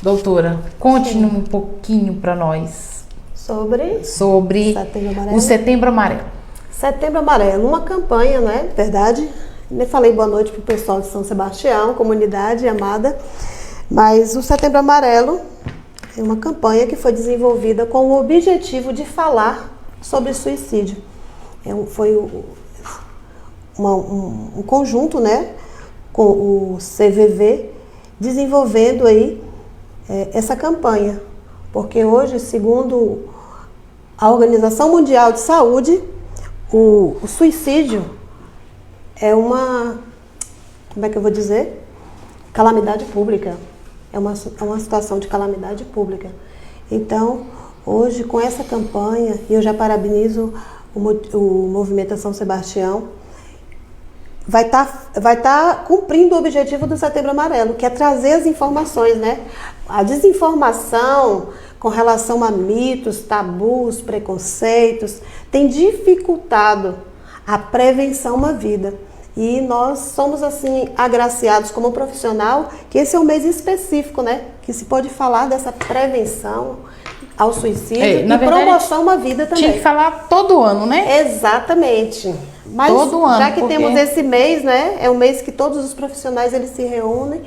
Doutora, conte um pouquinho para nós sobre o Setembro Amarelo. Setembro Amarelo, uma campanha, né? Verdade. Nem falei boa noite para o pessoal de São Sebastião, comunidade amada. Mas o Setembro Amarelo é uma campanha que foi desenvolvida com o objetivo de falar sobre suicídio. Foi um conjunto, né? Com o CVV desenvolvendo aí essa campanha, porque hoje, segundo a Organização Mundial de Saúde, o suicídio é uma, como é que eu vou dizer? Calamidade pública. É uma situação de calamidade pública. Então, hoje, com essa campanha, e eu já parabenizo o Movimento São Sebastião, vai tá cumprindo o objetivo do Setembro Amarelo, que é trazer as informações, né? A desinformação com relação a mitos, tabus, preconceitos, tem dificultado a prevenção à vida. E nós somos, assim, agraciados como profissional, que esse é um mês específico, né? Que se pode falar dessa prevenção ao suicídio e promoção à vida também. Tinha que falar todo ano, né? Exatamente. Mas todo ano, já que temos esse mês, né? É um mês que todos os profissionais eles se reúnem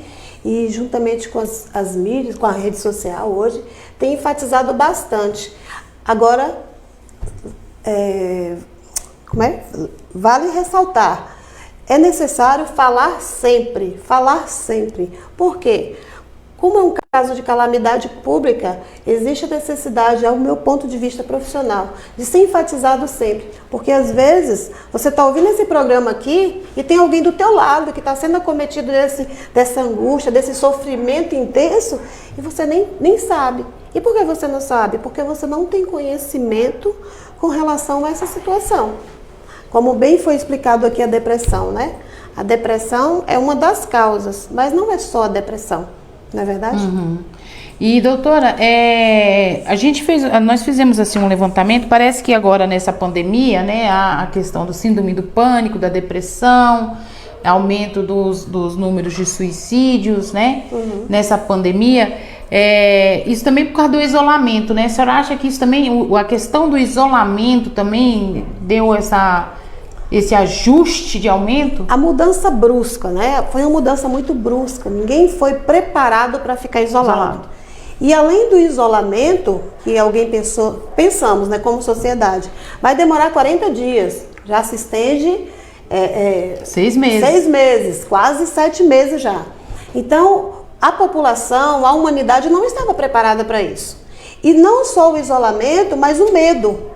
e juntamente com as mídias, com a rede social hoje, tem enfatizado bastante. Agora, vale ressaltar, é necessário falar sempre. Por quê? Como é um caso de calamidade pública, existe a necessidade, ao meu ponto de vista profissional, de ser enfatizado sempre. Porque às vezes você está ouvindo esse programa aqui e tem alguém do teu lado que está sendo acometido dessa angústia, desse sofrimento intenso e você nem sabe. E por que você não sabe? Porque você não tem conhecimento com relação a essa situação. Como bem foi explicado aqui a depressão, né? A depressão é uma das causas, mas não é só a depressão. Não é verdade? Uhum. E doutora, nós fizemos assim um levantamento, parece que agora nessa pandemia, né, a questão do síndrome do pânico, da depressão, aumento dos números de suicídios, né, nessa pandemia, isso também por causa do isolamento, né? A senhora acha que isso também, a questão do isolamento também deu esse ajuste de aumento? A mudança brusca, né? Foi uma mudança muito brusca. Ninguém foi preparado para ficar isolado. E além do isolamento, que pensamos, né, como sociedade, vai demorar 40 dias. Já se estende 6 meses. 6 meses, quase 7 meses já. Então, a população, a humanidade não estava preparada para isso. E não só o isolamento, mas o medo.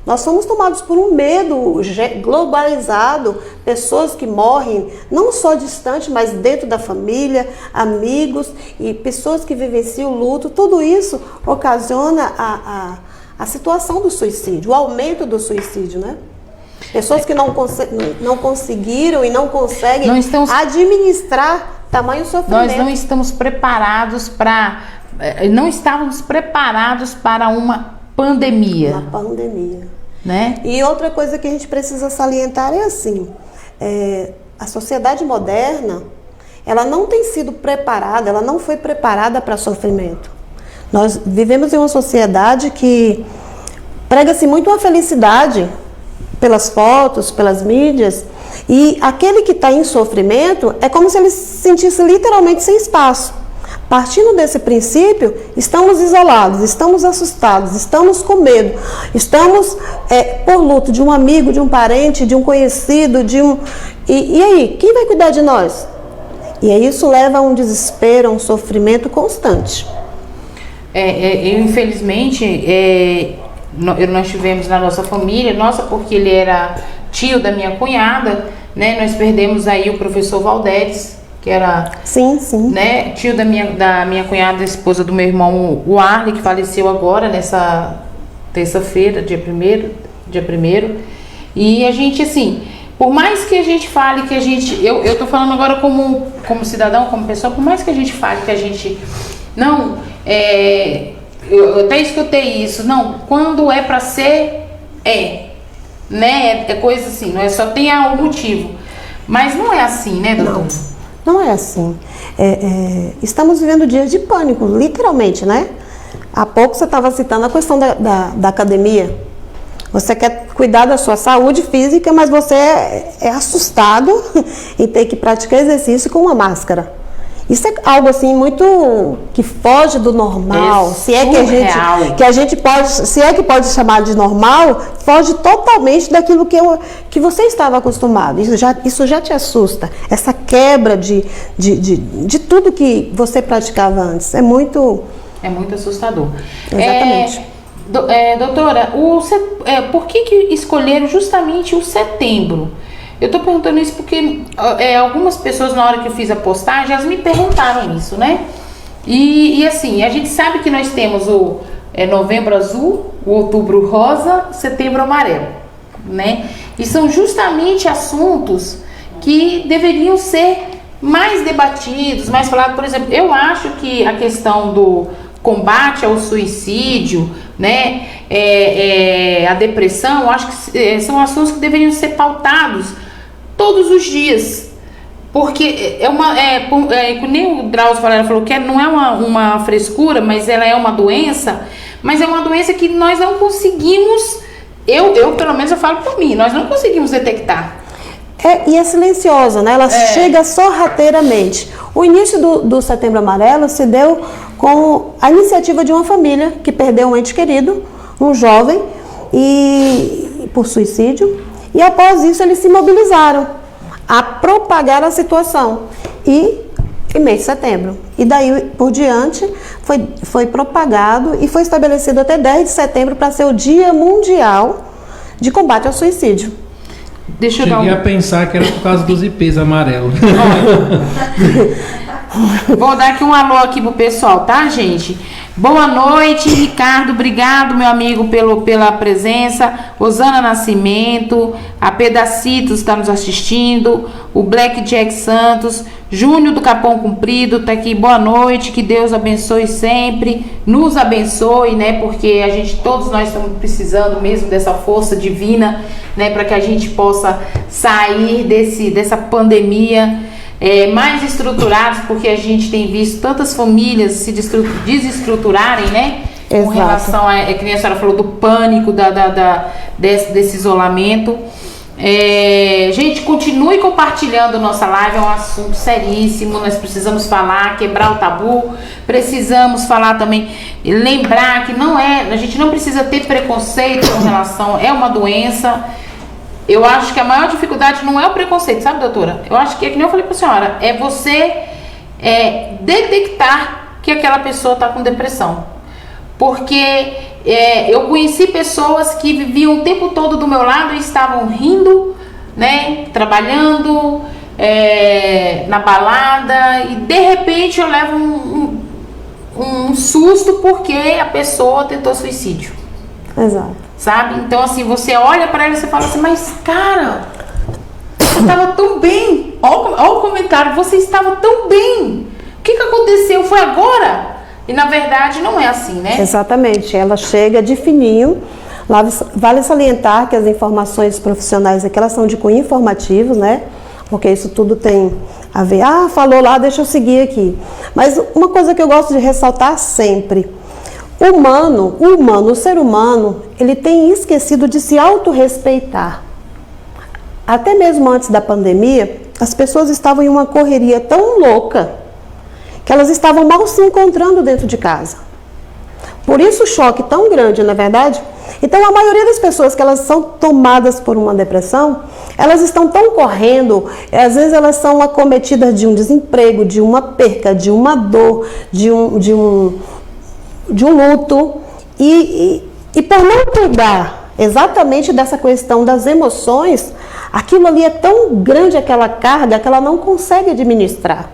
Nós somos tomados por um medo globalizado, pessoas que morrem não só distante, mas dentro da família, amigos e pessoas que vivenciam o luto. Tudo isso ocasiona a situação do suicídio, o aumento do suicídio, né? Pessoas que não conseguiram e não conseguem administrar tamanho sofrimento. Nós não estamos preparados não estávamos preparados para uma pandemia. Uma pandemia. Né? E outra coisa que a gente precisa salientar é assim, a sociedade moderna, ela não tem sido preparada, ela não foi preparada para sofrimento. Nós vivemos em uma sociedade que prega-se muito a felicidade pelas fotos, pelas mídias, e aquele que está em sofrimento é como se ele se sentisse literalmente sem espaço Partindo desse princípio, estamos isolados, estamos assustados, estamos com medo, estamos por luto de um amigo, de um parente, de um conhecido, E aí, quem vai cuidar de nós? E aí isso leva a um desespero, a um sofrimento constante. Infelizmente, nós tivemos na nossa família, porque ele era tio da minha cunhada, né? Nós perdemos aí o professor Valderes, que era sim. Né, tio da minha cunhada, esposa do meu irmão, o Arley, que faleceu agora, nessa terça-feira, dia 1º. E a gente, assim, por mais que a gente fale que a gente... Eu tô falando agora como cidadão, como pessoa, por mais que a gente fale que a gente... Não, eu até escutei isso, não, quando é pra ser, né? É coisa assim, não é só tem algum motivo. Mas não é assim, né, doutor? Não é assim. Estamos vivendo dias de pânico, literalmente, né? Há pouco você estava citando a questão da academia. Você quer cuidar da sua saúde física, mas você é assustado em ter que praticar exercício com uma máscara. Isso é algo assim muito que foge do normal. Se é que a gente pode, se é que pode chamar de normal, foge totalmente daquilo que você estava acostumado. Isso já te assusta. Essa quebra de tudo que você praticava antes é muito assustador. Exatamente. Doutora, por que escolheram justamente o setembro? Eu tô perguntando isso porque algumas pessoas, na hora que eu fiz a postagem, elas me perguntaram isso, né? E assim, a gente sabe que nós temos o novembro azul, o outubro rosa, setembro amarelo, né? E são justamente assuntos que deveriam ser mais debatidos, mais falados. Por exemplo, eu acho que a questão do combate ao suicídio, né? A depressão, eu acho que são assuntos que deveriam ser pautados todos os dias, porque nem o Drauzio Varela falou que não é uma frescura, mas ela é uma doença, mas é uma doença que nós não conseguimos, eu pelo menos eu falo por mim, nós não conseguimos detectar. E é silenciosa, né? Ela chega sorrateiramente. O início do Setembro Amarelo se deu com a iniciativa de uma família que perdeu um ente querido, um jovem, por suicídio. E após isso eles se mobilizaram a propagar a situação. E em mês de setembro. E daí por diante foi propagado e foi estabelecido até 10 de setembro para ser o Dia Mundial de Combate ao Suicídio. Cheguei a pensar que era por causa dos IPs amarelos. Vou dar aqui um alô aqui pro pessoal, tá, gente? Boa noite, Ricardo, obrigado, meu amigo, pela presença. Rosana Nascimento, a Pedacitos está nos assistindo, o Black Jack Santos, Júnior do Capão Comprido tá aqui, boa noite, que Deus abençoe sempre, nos abençoe, né, porque todos nós estamos precisando mesmo dessa força divina, né, para que a gente possa sair dessa pandemia, mais estruturados, porque a gente tem visto tantas famílias se desestruturarem, né? Exato. Com relação que nem a senhora falou, do pânico, desse isolamento. Gente, continue compartilhando nossa live, é um assunto seríssimo, nós precisamos falar, quebrar o tabu, precisamos falar também, lembrar que a gente não precisa ter preconceito com relação, é uma doença. Eu acho que a maior dificuldade não é o preconceito, sabe, doutora? Eu acho que, como eu falei para a senhora, é você detectar que aquela pessoa está com depressão. Porque eu conheci pessoas que viviam o tempo todo do meu lado e estavam rindo, né, trabalhando, na balada, e de repente eu levo um susto porque a pessoa tentou suicídio. Exato. Sabe? Então, assim, você olha pra ela e você fala assim, mas cara, você estava tão bem. Olha o comentário, você estava tão bem. O que aconteceu? Foi agora? E na verdade não é assim, né? Exatamente, ela chega de fininho. Vale salientar que as informações profissionais aqui, elas são de cunho informativo, né? Porque isso tudo tem a ver, falou lá, deixa eu seguir aqui. Mas uma coisa que eu gosto de ressaltar sempre: o ser humano, ele tem esquecido de se autorrespeitar. Até mesmo antes da pandemia, as pessoas estavam em uma correria tão louca que elas estavam mal se encontrando dentro de casa. Por isso o choque tão grande, não é verdade? Então a maioria das pessoas que elas são tomadas por uma depressão, elas estão tão correndo, às vezes elas são acometidas de um desemprego, de uma perca, de uma dor, de um luto, e por não cuidar exatamente dessa questão das emoções, aquilo ali é tão grande, aquela carga, que ela não consegue administrar.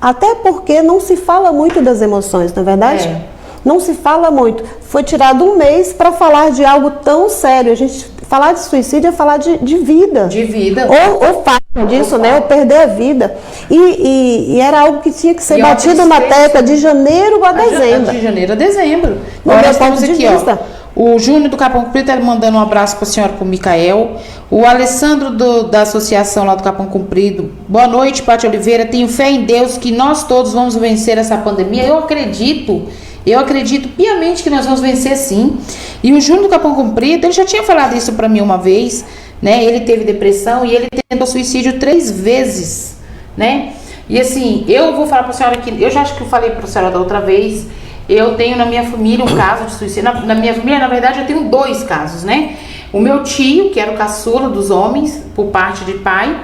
Até porque não se fala muito das emoções, não é verdade? Não se fala muito. Foi tirado um mês para falar de algo tão sério. A gente falar de suicídio é falar de vida. De vida. Ou fato disso, né? Ou perder a vida. E era algo que tinha que ser batido na tecla de janeiro a dezembro. De janeiro a dezembro. Nós estamos aqui, ó. O Júnior do Capão Comprido está mandando um abraço para a senhora, para o Micael. O Alessandro da associação lá do Capão Comprido. Boa noite, Pati Oliveira. Tenho fé em Deus que nós todos vamos vencer essa pandemia. Eu acredito piamente que nós vamos vencer, sim. E o Júnior do Capão Comprido, ele já tinha falado isso para mim uma vez, né? Ele teve depressão e ele tentou suicídio 3 vezes, né? E assim, eu vou falar para a senhora que eu já acho que eu falei para a senhora da outra vez. Eu tenho na minha família um caso de suicídio. Na minha família, na verdade, eu tenho 2 casos, né? O meu tio, que era o caçula dos homens, por parte de pai,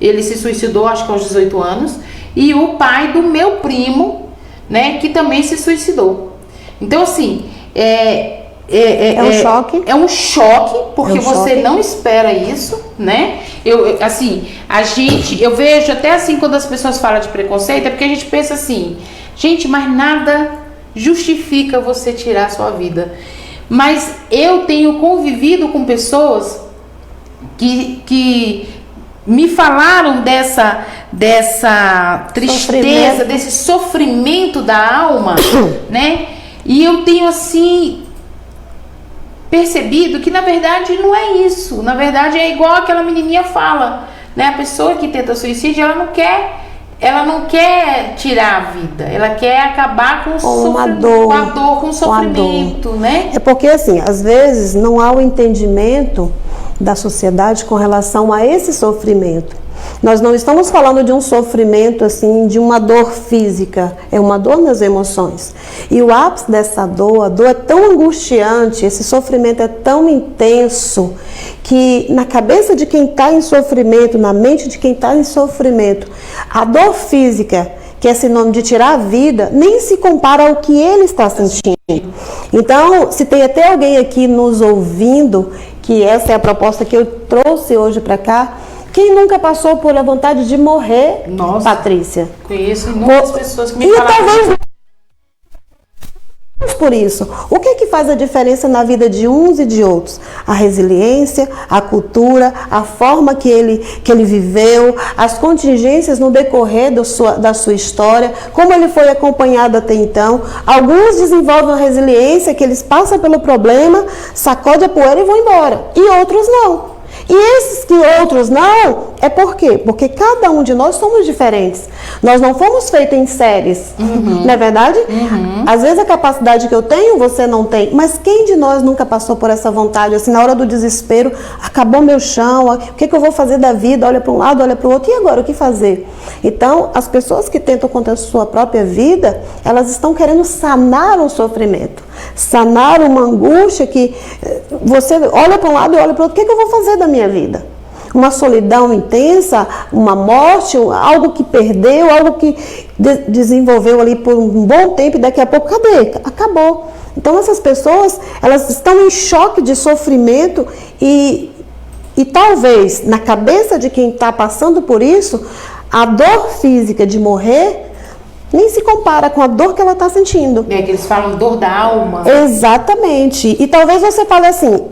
ele se suicidou, acho que aos 18 anos. E o pai do meu primo, né, que também se suicidou. Então, assim, é um choque. É um choque, porque você não espera isso, né? Eu vejo até assim, quando as pessoas falam de preconceito, é porque a gente pensa assim, gente, mas nada justifica você tirar a sua vida. Mas eu tenho convivido com pessoas que me falaram dessa tristeza, desse sofrimento da alma, né? E eu tenho assim percebido que na verdade não é isso. Na verdade é igual aquela menininha fala, né? A pessoa que tenta suicídio, ela não quer tirar a vida, ela quer acabar com o sofrimento, né? É porque assim, às vezes não há o entendimento da sociedade com relação a esse sofrimento. Nós não estamos falando de um sofrimento assim, de uma dor física, é uma dor nas emoções. E o ápice dessa dor, a dor é tão angustiante, esse sofrimento é tão intenso, que na cabeça de quem está em sofrimento, na mente de quem está em sofrimento, a dor física, que é sinônimo de tirar a vida, nem se compara ao que ele está sentindo. Então, se tem até alguém aqui nos ouvindo, que essa é a proposta que eu trouxe hoje para cá, quem nunca passou por a vontade de morrer, Nossa, Patrícia? Conheço inúmeras pessoas que me falaram. Talvez por isso. O que faz a diferença na vida de uns e de outros? A resiliência, a cultura, a forma que ele viveu, as contingências no decorrer da sua história, como ele foi acompanhado até então. Alguns desenvolvem a resiliência, que eles passam pelo problema, sacodem a poeira e vão embora. E outros não. E esses que outros não, é por quê? Porque cada um de nós somos diferentes. Nós não fomos feitos em séries, não é verdade? Às vezes a capacidade que eu tenho, você não tem. Mas quem de nós nunca passou por essa vontade? Assim, na hora do desespero, acabou meu chão, o que eu vou fazer da vida? Olha para um lado, olha para o outro, e agora o que fazer? Então, as pessoas que tentam contra a sua própria vida, elas estão querendo sanar um sofrimento, sanar uma angústia que você olha para um lado e olha para o outro, o que eu vou fazer da minha vida? Uma solidão intensa, uma morte, algo que perdeu, algo que desenvolveu ali por um bom tempo e daqui a pouco, cadê? Acabou. Então essas pessoas, elas estão em choque de sofrimento e talvez na cabeça de quem está passando por isso, a dor física de morrer nem se compara com a dor que ela está sentindo. É que eles falam dor da alma. Exatamente. E talvez você fale assim,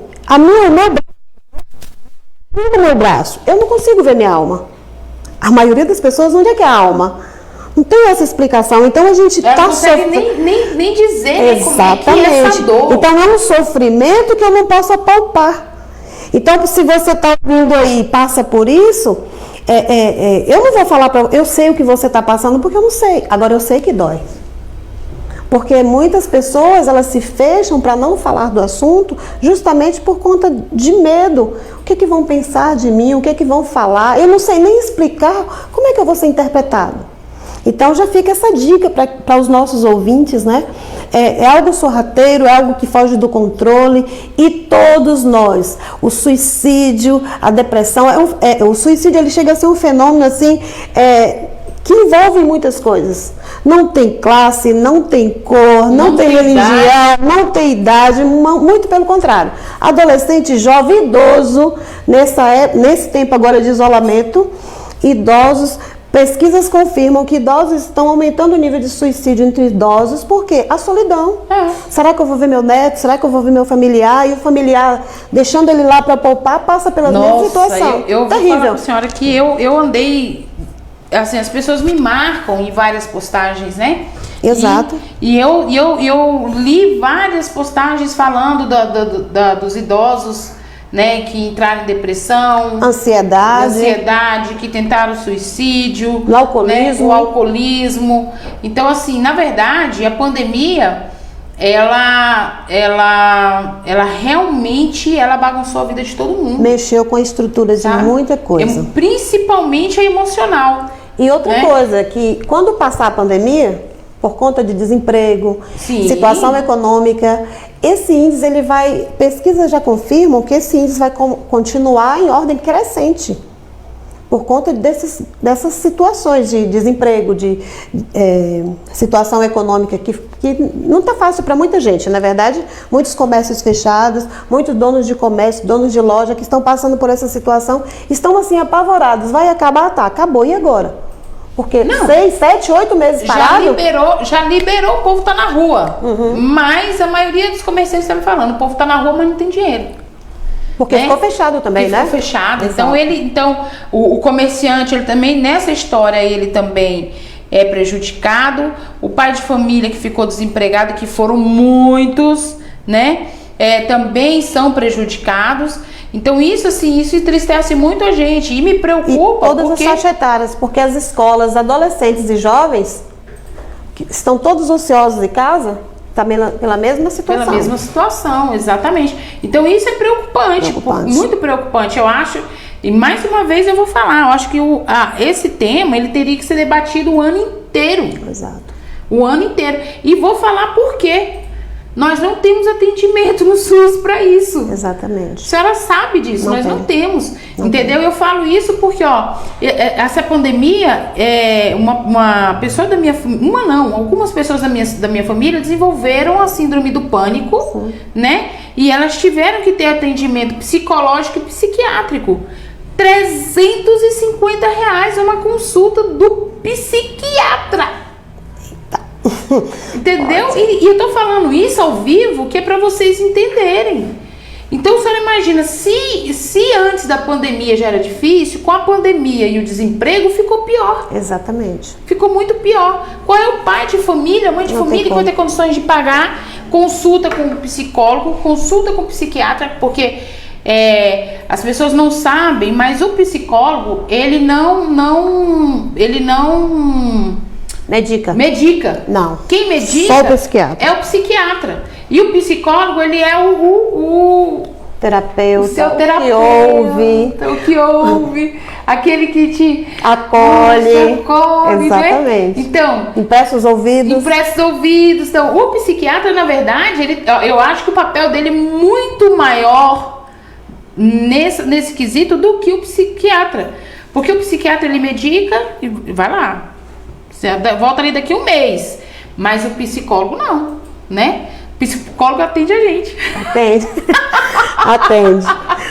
meu braço, eu não consigo ver minha alma. A maioria das pessoas, onde é que é a alma? Não tem essa explicação. Então a gente está sofrendo. Nem dizer como é que é essa dor. Então é um sofrimento que eu não posso apalpar. Então, se você está vindo aí e passa por isso, eu não vou falar eu sei o que você está passando porque eu não sei. Agora eu sei que dói. Porque muitas pessoas, elas se fecham para não falar do assunto justamente por conta de medo. O que vão pensar de mim? O que vão falar? Eu não sei nem explicar como é que eu vou ser interpretado. Então já fica essa dica para os nossos ouvintes, né? É algo sorrateiro, é algo que foge do controle, e todos nós, o suicídio, a depressão, o suicídio ele chega a ser um fenômeno assim, que envolve muitas coisas. Não tem classe, não tem cor, não tem religião, não tem idade, muito pelo contrário. Adolescente, jovem, idoso, nesse tempo agora de isolamento, idosos, pesquisas confirmam que idosos estão aumentando o nível de suicídio entre idosos, porque a solidão. Será que eu vou ver meu neto? Será que eu vou ver meu familiar? E o familiar, deixando ele lá para poupar, passa pela mesma situação. Eu vou falar para a senhora que eu andei, assim, as pessoas me marcam em várias postagens, né? Exato. E eu li várias postagens falando dos idosos, né, que entraram em depressão, ansiedade, que tentaram suicídio, o alcoolismo. Então, assim, na verdade, a pandemia, ela realmente bagunçou a vida de todo mundo. Mexeu com a estrutura de muita coisa. Principalmente a emocional. E outra coisa, que quando passar a pandemia, por conta de desemprego, situação econômica, esse índice, pesquisas já confirmam que esse índice vai continuar em ordem crescente, por conta dessas situações de desemprego, de situação econômica que não está fácil para muita gente. Na verdade, muitos comércios fechados, muitos donos de comércio, donos de loja que estão passando por essa situação, estão assim apavorados. Vai acabar? Tá, acabou. E agora? Porque 6, 7, 8 meses parado. Já liberou, o povo tá na rua. Mas a maioria dos comerciantes estão me falando, o povo tá na rua, mas não tem dinheiro. Porque ficou fechado também, né? Ficou fechado. Então, o comerciante, ele também, nessa história, ele também é prejudicado. O pai de família que ficou desempregado, que foram muitos, né? Também são prejudicados. Então isso entristece muito a gente e me preocupa. E todas as faixas etárias, porque as escolas, adolescentes e jovens, que estão todos ociosos em casa, também pela mesma situação. Pela mesma situação, exatamente. Então isso é preocupante. Muito preocupante, eu acho. E mais uma vez eu vou falar, eu acho que esse tema, ele teria que ser debatido o ano inteiro. Exato. O ano inteiro. E vou falar por quê. Nós não temos atendimento no SUS para isso. Exatamente. A senhora sabe disso, nós não temos. Entendeu? Eu falo isso porque, essa pandemia, uma pessoa da minha família, algumas pessoas da minha família desenvolveram a síndrome do pânico, né? E elas tiveram que ter atendimento psicológico e psiquiátrico. R$350 uma consulta do psiquiatra. Entendeu? E eu tô falando isso ao vivo que é para vocês entenderem. Então, a senhora imagina, se antes da pandemia já era difícil, com a pandemia e o desemprego ficou pior. Exatamente. Ficou muito pior. Qual é o pai de família, a mãe de família que vai ter condições de pagar consulta com o psicólogo, consulta com o psiquiatra, porque as pessoas não sabem, mas o psicólogo, ele não medica. Não. Quem medica só o psiquiatra. É o psiquiatra. E o psicólogo, ele é o terapeuta, o seu terapeuta, o que ouve, aquele que te acolhe. Exatamente. Né? Então, empresta os ouvidos. Então, o psiquiatra, na verdade, eu acho que o papel dele é muito maior nesse quesito do que o psiquiatra. Porque o psiquiatra, ele medica e vai lá. Você volta ali daqui a um mês. Mas o psicólogo não, né? O psicólogo atende a gente. Atende.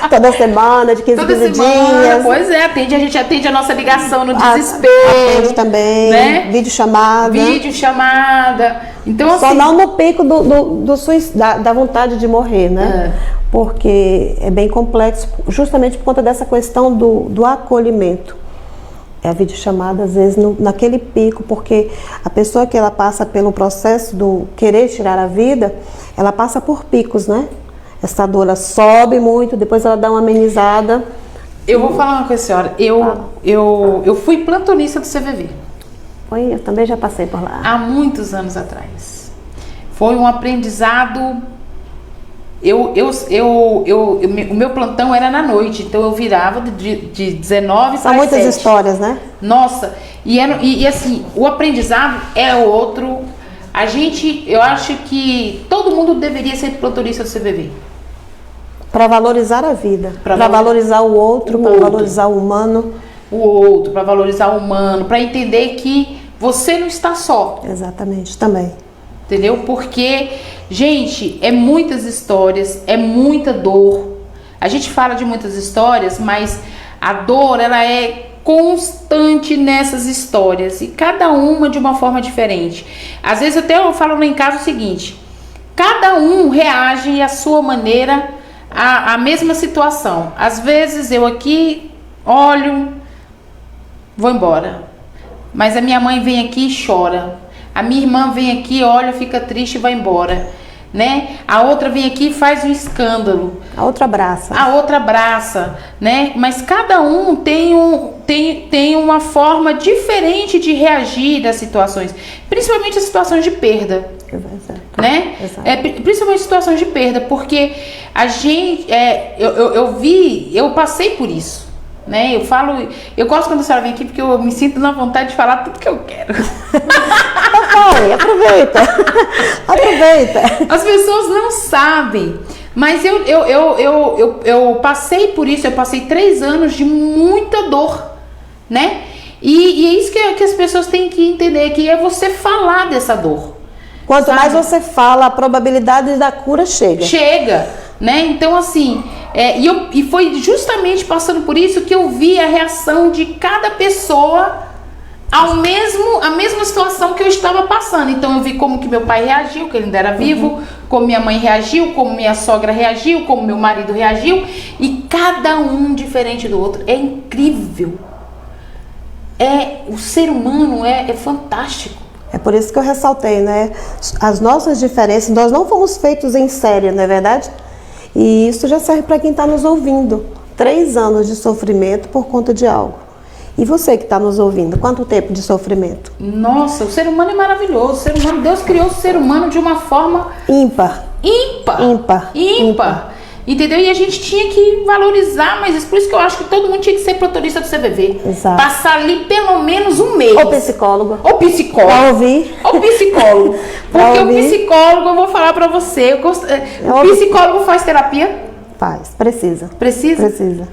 Toda semana, de 15 dias. Pois é, atende. A gente atende a nossa ligação no desespero. Atende também. Né? Videochamada. Então, só assim, não no pico da vontade de morrer, né? Porque é bem complexo, justamente por conta dessa questão do acolhimento. A videochamada, às vezes, naquele pico, porque a pessoa que ela passa pelo processo do querer tirar a vida, ela passa por picos, né? Essa dor ela sobe muito, depois ela dá uma amenizada. Eu vou falar uma coisa, senhora. Eu fui plantonista do CVV. Eu também já passei por lá. Há muitos anos atrás. Foi um aprendizado. O meu plantão era na noite, então eu virava de 19 São muitas 7. Histórias, né? Nossa, E assim, o aprendizado é outro. Eu acho que todo mundo deveria ser motorista do CVV. Para valorizar a vida, para valorizar o outro, para valorizar o humano. Para valorizar o humano, para entender que você não está só. Exatamente, também. Entendeu? Porque, gente, é muitas histórias, é muita dor. A gente fala de muitas histórias, mas a dor, ela é constante nessas histórias. E cada uma de uma forma diferente. Às vezes até eu falo lá em casa o seguinte: cada um reage à sua maneira à mesma situação. Às vezes eu aqui olho, vou embora. Mas a minha mãe vem aqui e chora. A minha irmã vem aqui, olha, fica triste e vai embora, né? A outra vem aqui e faz um escândalo. A outra abraça, né? Mas cada um tem uma forma diferente de reagir às situações, principalmente as situações de perda, né? Principalmente situações de perda, porque a gente, eu passei por isso. Né? Eu gosto quando a senhora vem aqui porque eu me sinto na vontade de falar tudo que eu quero. Aproveita. As pessoas não sabem, mas eu passei por isso. Eu passei 3 anos de muita dor, né? E é isso que as pessoas têm que entender, que é você falar dessa dor. Quanto mais você fala, a probabilidade da cura chega, né? Então assim, e foi justamente passando por isso que eu vi a reação de cada pessoa a mesma situação que eu estava passando. Então eu vi como que meu pai reagiu, que ele ainda era vivo, como minha mãe reagiu, como minha sogra reagiu, como meu marido reagiu, e cada um diferente do outro. É incrível. O ser humano é fantástico. É por isso que eu ressaltei, né? As nossas diferenças, nós não fomos feitos em série, não é verdade? E isso já serve para quem está nos ouvindo. 3 anos de sofrimento por conta de algo. E você que está nos ouvindo, quanto tempo de sofrimento? Nossa, o ser humano é maravilhoso. O ser humano, Deus criou o ser humano de uma forma ímpar. Entendeu? E a gente tinha que valorizar, mas por isso que eu acho que todo mundo tinha que ser motorista do CVV. Exato. Passar ali pelo menos um mês. Ou psicólogo. Pra ouvir. Ou psicólogo. Porque o psicólogo, eu vou falar pra você, o psicólogo faz terapia? Faz, precisa. Precisa?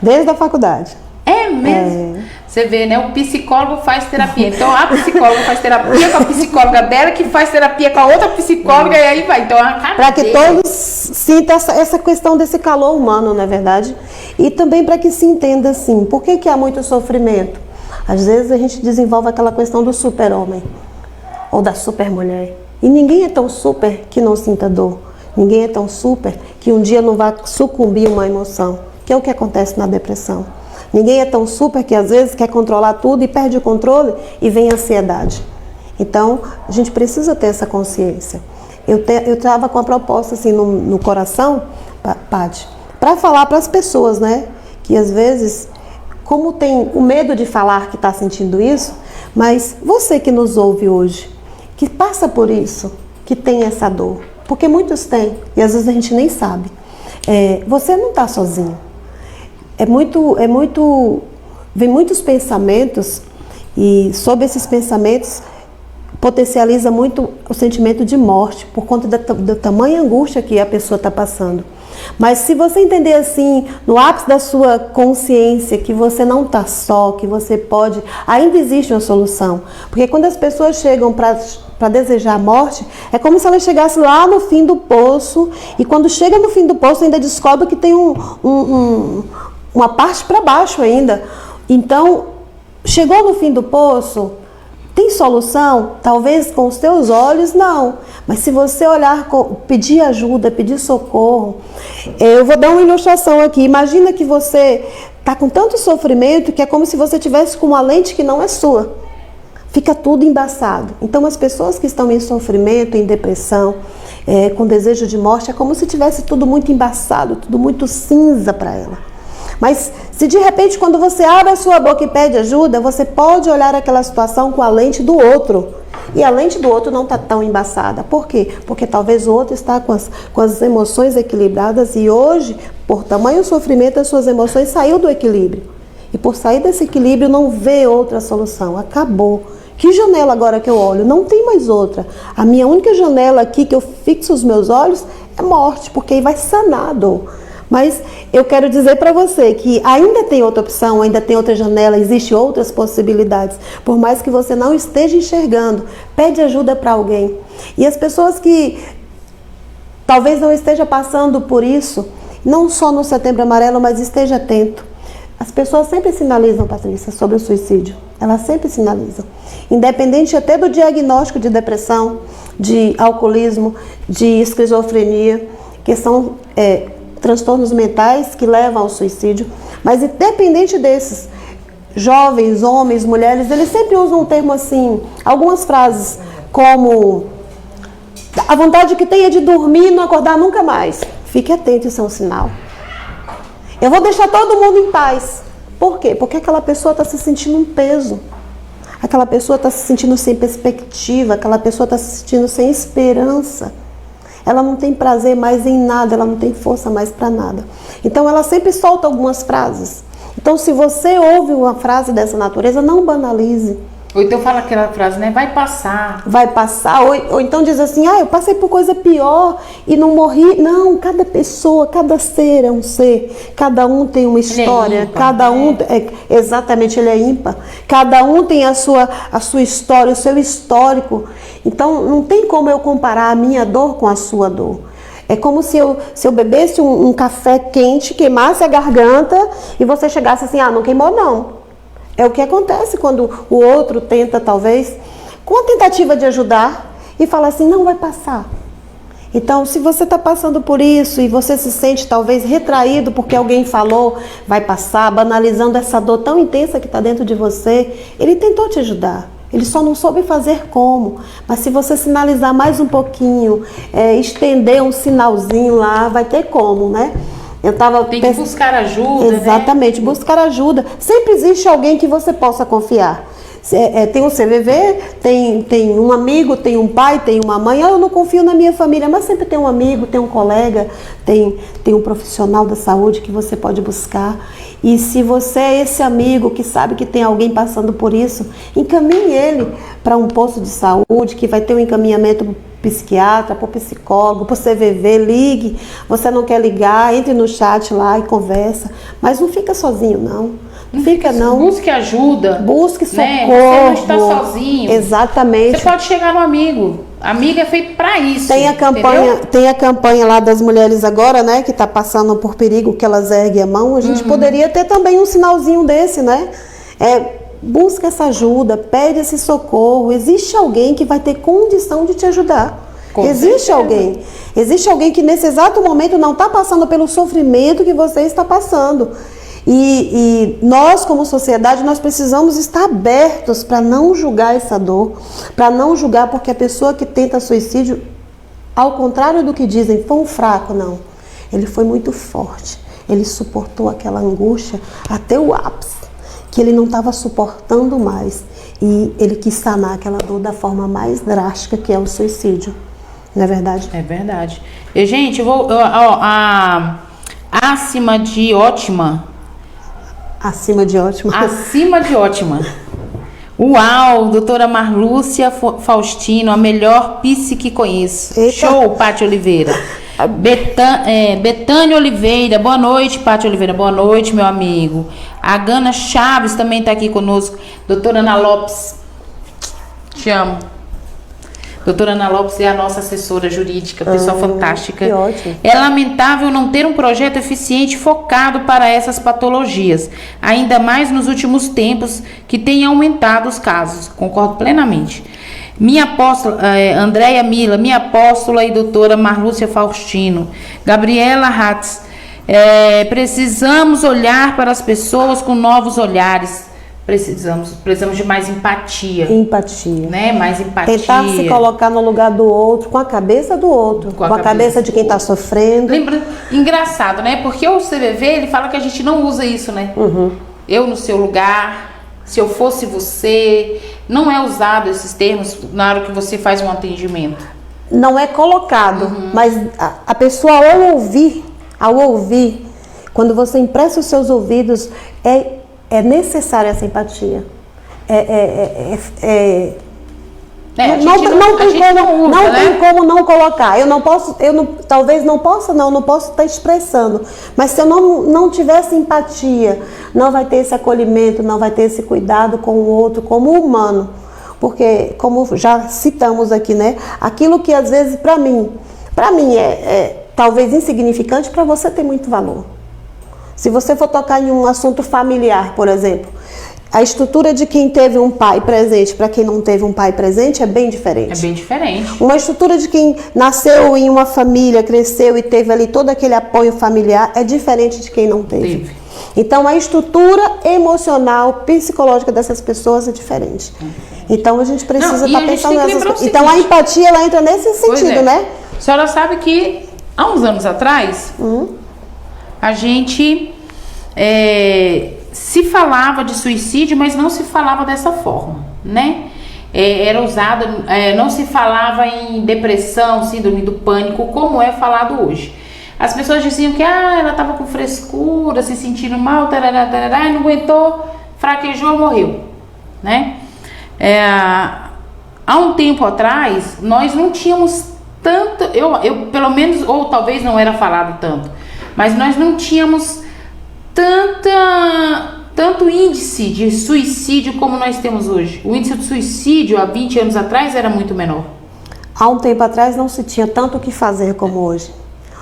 Desde a faculdade. É mesmo? Você vê, né? O psicólogo faz terapia. Então a psicóloga faz terapia com a psicóloga dela, que faz terapia com a outra psicóloga, e aí vai. Então para que todos sintam essa questão desse calor humano, não é verdade? E também para que se entenda assim, por que há muito sofrimento? Às vezes a gente desenvolve aquela questão do super-homem ou da super-mulher. E ninguém é tão super que não sinta dor. Ninguém é tão super que um dia não vai sucumbir uma emoção, que é o que acontece na depressão. Ninguém é tão super que às vezes quer controlar tudo e perde o controle e vem a ansiedade. Então, a gente precisa ter essa consciência. Eu estava com a proposta assim no coração, Paty, para falar para as pessoas, né? Que às vezes, como tem o medo de falar que está sentindo isso, mas você que nos ouve hoje, que passa por isso, que tem essa dor, porque muitos têm e às vezes a gente nem sabe. Você não está sozinho. Vem muitos pensamentos e sob esses pensamentos potencializa muito o sentimento de morte por conta da tamanha angústia que a pessoa está passando. Mas se você entender assim, no ápice da sua consciência, que você não está só, que você pode, ainda existe uma solução. Porque quando as pessoas chegam para desejar a morte, é como se ela chegasse lá no fim do poço, e quando chega no fim do poço ainda descobre que tem uma parte para baixo ainda. Então, chegou no fim do poço, tem solução? Talvez com os teus olhos, não. Mas se você olhar, pedir ajuda, pedir socorro. Eu vou dar uma ilustração aqui. Imagina que você está com tanto sofrimento que é como se você tivesse com uma lente que não é sua. Fica tudo embaçado. Então, as pessoas que estão em sofrimento, em depressão, com desejo de morte, é como se tivesse tudo muito embaçado, tudo muito cinza para ela. Mas se de repente quando você abre a sua boca e pede ajuda, você pode olhar aquela situação com a lente do outro. E a lente do outro não está tão embaçada. Por quê? Porque talvez o outro está com as emoções equilibradas e hoje, por tamanho sofrimento, as suas emoções saíram do equilíbrio. E por sair desse equilíbrio não vê outra solução. Acabou. Que janela agora que eu olho? Não tem mais outra. A minha única janela aqui que eu fixo os meus olhos é morte, porque aí vai sanar a dor. Mas eu quero dizer para você que ainda tem outra opção, ainda tem outra janela, existem outras possibilidades. Por mais que você não esteja enxergando, pede ajuda para alguém. E as pessoas que talvez não esteja passando por isso, não só no Setembro Amarelo, mas esteja atento. As pessoas sempre sinalizam, Patrícia, sobre o suicídio. Elas sempre sinalizam. Independente até do diagnóstico de depressão, de alcoolismo, de esquizofrenia, que são transtornos mentais que levam ao suicídio. Mas independente desses, jovens, homens, mulheres, eles sempre usam um termo assim, algumas frases, como a vontade que tem é de dormir e não acordar nunca mais. Fique atento, isso é um sinal. Eu vou deixar todo mundo em paz. Por quê? Porque aquela pessoa está se sentindo um peso. Aquela pessoa está se sentindo sem perspectiva. Aquela pessoa está se sentindo sem esperança. Ela não tem prazer mais em nada. Ela não tem força mais para nada. Então ela sempre solta algumas frases. Então se você ouve uma frase dessa natureza, não banalize. Ou então fala aquela frase, né? Vai passar. Vai passar. Ou então diz assim, eu passei por coisa pior e não morri. Não, cada pessoa, cada ser é um ser. Cada um tem uma história. Ele é ímpar, cada um, exatamente, ele é ímpar. Cada um tem a sua história, o seu histórico. Então, não tem como eu comparar a minha dor com a sua dor. É como se eu bebesse um café quente, queimasse a garganta e você chegasse assim, não queimou não. É o que acontece quando o outro tenta, talvez, com a tentativa de ajudar e fala assim, não vai passar. Então, se você está passando por isso e você se sente talvez retraído porque alguém falou, vai passar, banalizando essa dor tão intensa que está dentro de você, ele tentou te ajudar. Ele só não soube fazer como. Mas se você sinalizar mais um pouquinho, estender um sinalzinho lá, vai ter como, né? Tem que buscar ajuda, exatamente, né? Buscar ajuda. Sempre existe alguém que você possa confiar. Tem um CVV, tem um amigo, tem um pai, tem uma mãe. Eu não confio na minha família, mas sempre tem um amigo, tem um colega, tem um profissional da saúde que você pode buscar. E se você é esse amigo que sabe que tem alguém passando por isso, encaminhe ele para um posto de saúde que vai ter um encaminhamento para o psiquiatra, para o psicólogo, para o CVV, ligue. Você não quer ligar, entre no chat lá e conversa. Mas não fica sozinho, não. Não fica, não. Busque ajuda. Busque socorro. Né? Você não está sozinho. Exatamente. Você pode chegar no amigo. Amigo é feito para isso. Tem a campanha lá das mulheres agora, né? Que está passando por perigo, que elas erguem a mão. A gente poderia ter também um sinalzinho desse, né? Busca essa ajuda, pede esse socorro. Existe alguém que vai ter condição de te ajudar. Existe alguém. Existe alguém que nesse exato momento não está passando pelo sofrimento que você está passando. E nós, como sociedade, nós precisamos estar abertos para não julgar essa dor, para não julgar porque a pessoa que tenta suicídio, ao contrário do que dizem, foi um fraco, não. Ele foi muito forte. Ele suportou aquela angústia até o ápice, que ele não estava suportando mais. E ele quis sanar aquela dor da forma mais drástica, que é o suicídio. Não é verdade? É verdade. E, gente, acima de ótima. Acima de ótima. Acima de ótima. Uau, doutora Marlúcia Faustino, a melhor psi que conheço. Eita. Show, Pati Oliveira. Betânia Oliveira, boa noite, Pati Oliveira, boa noite, meu amigo. A Gana Chaves também está aqui conosco. Doutora Ana Lopes, te amo. Doutora Ana Lopes é a nossa assessora jurídica, pessoa fantástica. Que ótimo. É lamentável não ter um projeto eficiente focado para essas patologias, ainda mais nos últimos tempos que tem aumentado os casos. Concordo plenamente. Minha apóstola, Andréia Mila, minha apóstola e doutora Marlúcia Faustino, Gabriela Hatz, precisamos olhar para as pessoas com novos olhares. Precisamos de mais empatia. Empatia. Né? Mais empatia. Tentar se colocar no lugar do outro, com a cabeça do outro, com a cabeça de quem está sofrendo. Lembra, engraçado, né? Porque o CVV, ele fala que a gente não usa isso, né? Eu no seu lugar, se eu fosse você, não é usado esses termos na hora que você faz um atendimento. Não é colocado, mas a pessoa ao ouvir, quando você empresta os seus ouvidos, é necessária essa empatia. Não tem como não colocar. Talvez não possa estar expressando. Mas se eu não tiver essa empatia, não vai ter esse acolhimento, não vai ter esse cuidado com o outro como humano. Porque, como já citamos aqui, né? Aquilo que às vezes para mim é talvez insignificante, para você tem muito valor. Se você for tocar em um assunto familiar, por exemplo, a estrutura de quem teve um pai presente para quem não teve um pai presente é bem diferente. É bem diferente. Uma estrutura de quem nasceu em uma família, cresceu e teve ali todo aquele apoio familiar é diferente de quem não teve. Então, a estrutura emocional, psicológica dessas pessoas é diferente. Então, a gente precisa estar pensando nessas coisas. Então, a empatia, ela entra nesse sentido, né? A senhora sabe que, há uns anos atrás, a gente se falava de suicídio, mas não se falava dessa forma, né? Era usado, não se falava em depressão, síndrome do pânico, como é falado hoje. As pessoas diziam que ela estava com frescura, se sentindo mal, tarará, tarará, e não aguentou, fraquejou, morreu, né? Há um tempo atrás, nós não tínhamos tanto, eu pelo menos, ou talvez não era falado tanto, mas nós não tínhamos tanto índice de suicídio como nós temos hoje. O índice de suicídio há 20 anos atrás era muito menor. Há um tempo atrás não se tinha tanto o que fazer como hoje.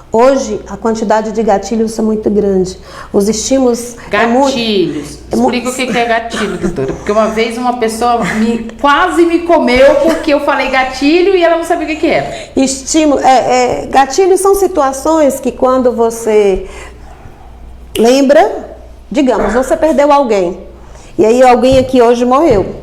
Hoje, a quantidade de gatilhos é muito grande. Os estímulos... Gatilhos. Explica o que é gatilho, doutora. Porque uma vez uma pessoa quase me comeu porque eu falei gatilho e ela não sabia o que era. Estímulo... gatilhos são situações que quando você lembra... Digamos, você perdeu alguém. E aí alguém aqui hoje morreu.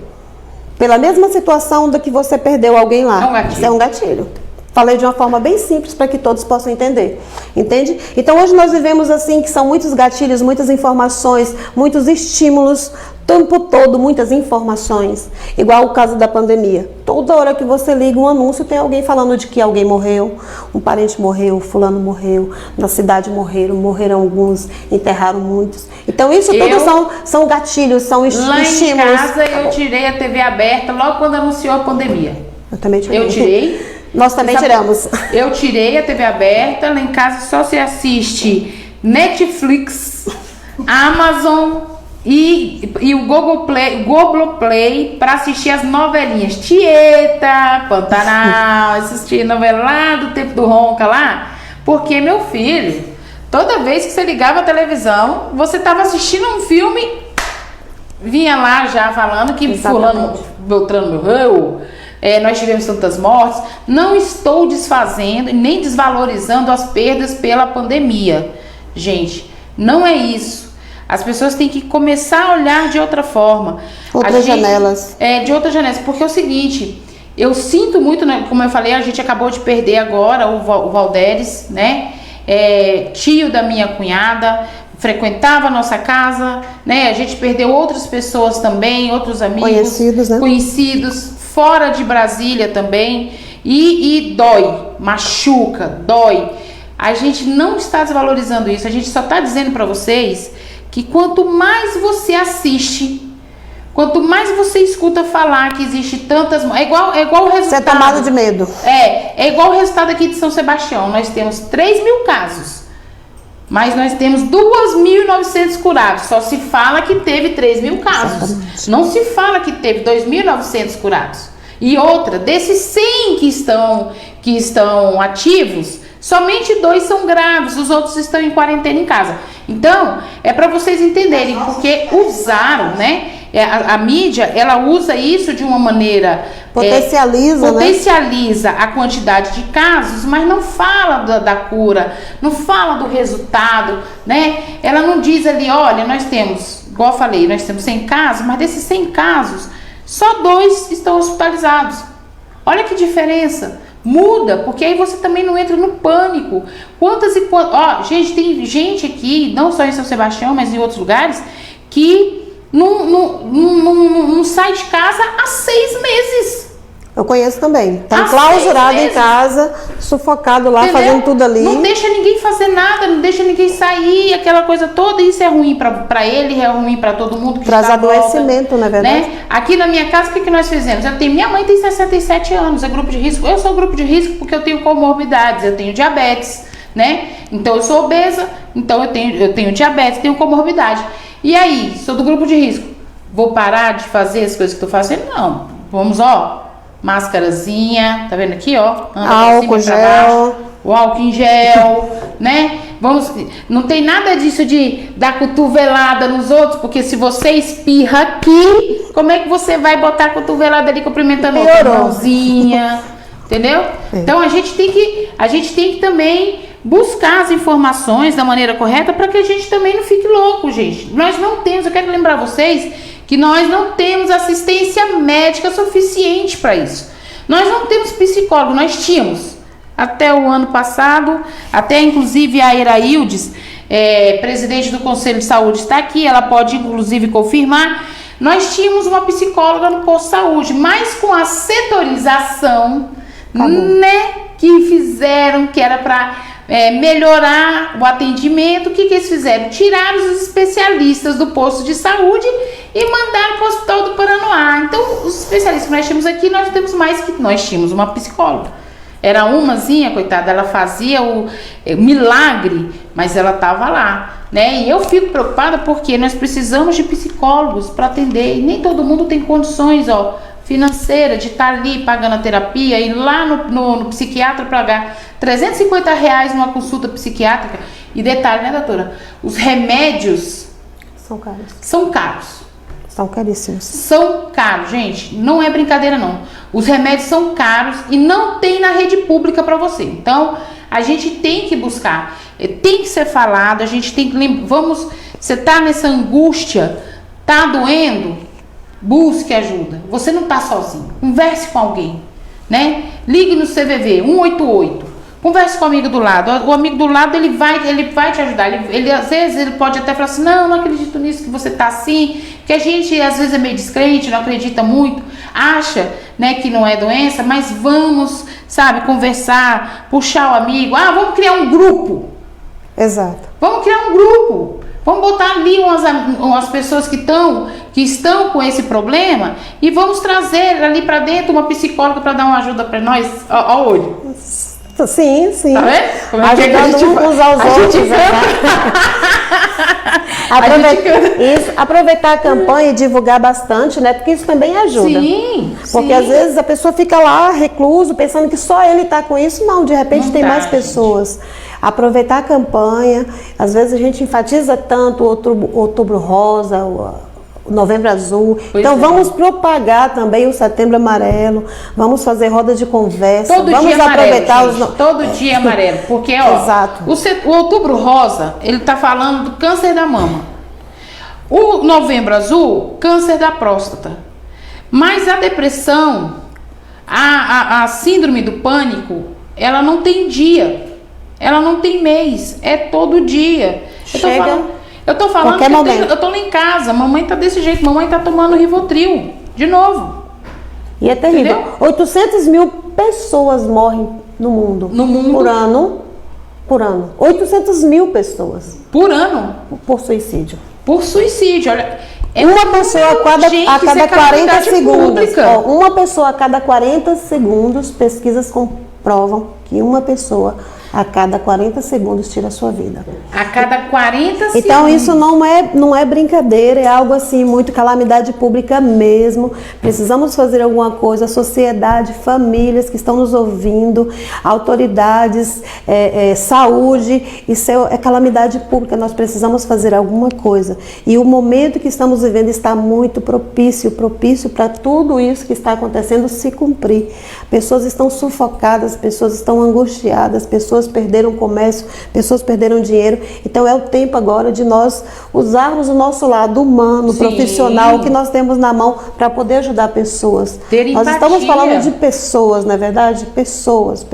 Pela mesma situação da que você perdeu alguém lá. É um gatilho. Isso é um gatilho. Falei de uma forma bem simples para que todos possam entender. Entende? Então hoje nós vivemos assim, que são muitos gatilhos, muitas informações, muitos estímulos, o tempo todo, muitas informações. Igual o caso da pandemia. Toda hora que você liga um anúncio, tem alguém falando de que alguém morreu, um parente morreu, fulano morreu, na cidade morreram alguns, enterraram muitos. Então isso tudo são gatilhos, são estímulos. Lá em casa eu tirei a TV aberta logo quando anunciou a pandemia. Eu também tirei. Eu tirei. Nós também tiramos. Eu tirei a TV aberta, lá em casa só se assiste Netflix, Amazon e o Globoplay para assistir as novelinhas. Tieta, Pantanal, assistir novela lá do tempo do Ronca lá. Porque, meu filho, toda vez que você ligava a televisão, você estava assistindo um filme, vinha lá já falando que fulano, Beltrano morreu. Nós tivemos tantas mortes. Não estou desfazendo e nem desvalorizando as perdas pela pandemia. Gente, não é isso. As pessoas têm que começar a olhar de outra forma. Outras janelas. De outras janelas. Porque é o seguinte, eu sinto muito, né, como eu falei, a gente acabou de perder agora o Valderes, né? Tio da minha cunhada, frequentava a nossa casa, né? A gente perdeu outras pessoas também, outros amigos. Conhecidos, né? Conhecidos. Fora de Brasília também, e dói, machuca, dói. A gente não está desvalorizando isso, a gente só está dizendo para vocês que quanto mais você assiste, quanto mais você escuta falar que existe tantas... É igual o resultado... Você é tomado de medo. É igual o resultado aqui de São Sebastião. Nós temos 3.000 casos, mas nós temos 2.900 curados. Só se fala que teve 3.000 casos. Exatamente. Não se fala que teve 2.900 curados. E outra, desses 100 que estão ativos, somente 2 são graves, os outros estão em quarentena em casa. Então, é para vocês entenderem, porque usaram, né? A mídia, ela usa isso de uma maneira... Potencializa a quantidade de casos, mas não fala da cura, não fala do resultado, né? Ela não diz ali, olha, nós temos, igual eu falei, nós temos 100 casos, mas desses 100 casos, só 2 estão hospitalizados. Olha que diferença. Muda, porque aí você também não entra no pânico. Quantas e quantas... gente, tem gente aqui, não só em São Sebastião, mas em outros lugares, que não sai de casa há 6 meses. Eu conheço também. Tá Às enclausurado 6 em meses. casa, sufocado lá, Entendeu? fazendo tudo ali. Não deixa ninguém fazer nada, não deixa ninguém sair, aquela coisa toda. Isso é ruim pra ele, é ruim pra todo mundo que Traz está à volta, adoecimento, na verdade. né? Aqui na minha casa, o que nós fizemos? Minha mãe tem 67 anos, é grupo de risco. Eu sou grupo de risco porque eu tenho comorbidades, eu tenho diabetes, né? Então eu sou obesa, então eu tenho diabetes, tenho comorbidade. E aí, sou do grupo de risco. Vou parar de fazer as coisas que estou fazendo? Não. Vamos, máscarazinha, tá vendo aqui, ó? Álcool gel. O álcool em gel, né? Não tem nada disso de dar cotovelada nos outros, porque se você espirra aqui, como é que você vai botar a cotovelada ali cumprimentando a outra mãozinha? Entendeu? Então a gente tem que também buscar as informações da maneira correta para que a gente também não fique louco, gente. Nós não temos, eu quero lembrar vocês que nós não temos assistência médica suficiente para isso. Nós não temos psicólogo, nós tínhamos até o ano passado, até inclusive a Iraildes, presidente do Conselho de Saúde, está aqui, ela pode inclusive confirmar. Nós tínhamos uma psicóloga no posto de saúde, mas com a setorização, né, que fizeram, que era para melhorar o atendimento, o que eles fizeram? Tiraram os especialistas do posto de saúde e mandaram para o Hospital do Paranoá. Então, os especialistas que nós tínhamos aqui, nós temos mais que nós tínhamos uma psicóloga. Era umazinha, coitada, ela fazia o milagre, mas ela estava lá, né? E eu fico preocupada porque nós precisamos de psicólogos para atender, e nem todo mundo tem condições, financeira de estar ali pagando a terapia, ir lá no psiquiatra pagar R$350 numa consulta psiquiátrica. E detalhe, né, doutora? Os remédios são caros. São caríssimos. São caros, gente. Não é brincadeira, não. Os remédios são caros e não tem na rede pública para você. Então, a gente tem que buscar. Tem que ser falado. A gente tem que... Você tá nessa angústia? Tá doendo? Busque ajuda. Você não tá sozinho. Converse com alguém, né? Ligue no CVV 188. Converse com o amigo do lado. O amigo do lado, ele vai te ajudar. Ele às vezes, ele pode até falar assim, não acredito nisso, que você tá assim. Porque a gente, às vezes, é meio descrente, não acredita muito. Acha, né, que não é doença, mas vamos, conversar, puxar o amigo. Vamos criar um grupo. Exato. Vamos criar um grupo. Vamos botar ali umas pessoas que estão com esse problema e vamos trazer ali para dentro uma psicóloga para dar uma ajuda para nós. Ó o olho. Sim. Tá vendo? Como ajudando uns aos outros. Aproveitar a campanha e divulgar bastante, né? Porque isso também ajuda. Sim. Porque às vezes a pessoa fica lá recluso, pensando que só ele está com isso. Não, de repente tem mais pessoas. Aproveitar a campanha. Às vezes a gente enfatiza tanto o Outubro Rosa, o Novembro Azul. Então vamos propagar também o Setembro Amarelo. Vamos fazer roda de conversa. Vamos aproveitar todo dia amarelo. Porque, Exato. O Outubro Rosa, ele está falando do câncer da mama. O Novembro Azul, câncer da próstata. Mas a depressão, a síndrome do pânico, ela não tem dia. Ela não tem mês. É todo dia. Eu tô falando que eu tô lá em casa, mamãe tá desse jeito, mamãe tá tomando Rivotril, de novo. E é terrível. Entendeu? 800 mil pessoas morrem no mundo. Por ano. 800 mil pessoas. Por ano? Por suicídio. Olha. Uma pessoa a cada 40 segundos. Uma pessoa a cada 40 segundos, pesquisas comprovam que uma pessoa a cada 40 segundos tira a sua vida. A cada 40 segundos. Então isso não é brincadeira, é algo assim, muito calamidade pública mesmo. Precisamos fazer alguma coisa, a sociedade, famílias que estão nos ouvindo, autoridades, saúde, isso é calamidade pública, nós precisamos fazer alguma coisa. E o momento que estamos vivendo está muito propício para tudo isso que está acontecendo se cumprir. Pessoas estão sufocadas, pessoas estão angustiadas, pessoas perderam o comércio, pessoas perderam dinheiro. Então é o tempo agora de nós usarmos o nosso lado humano, profissional, que nós temos na mão para poder ajudar pessoas. Nós estamos falando de pessoas, não é verdade? Pessoas.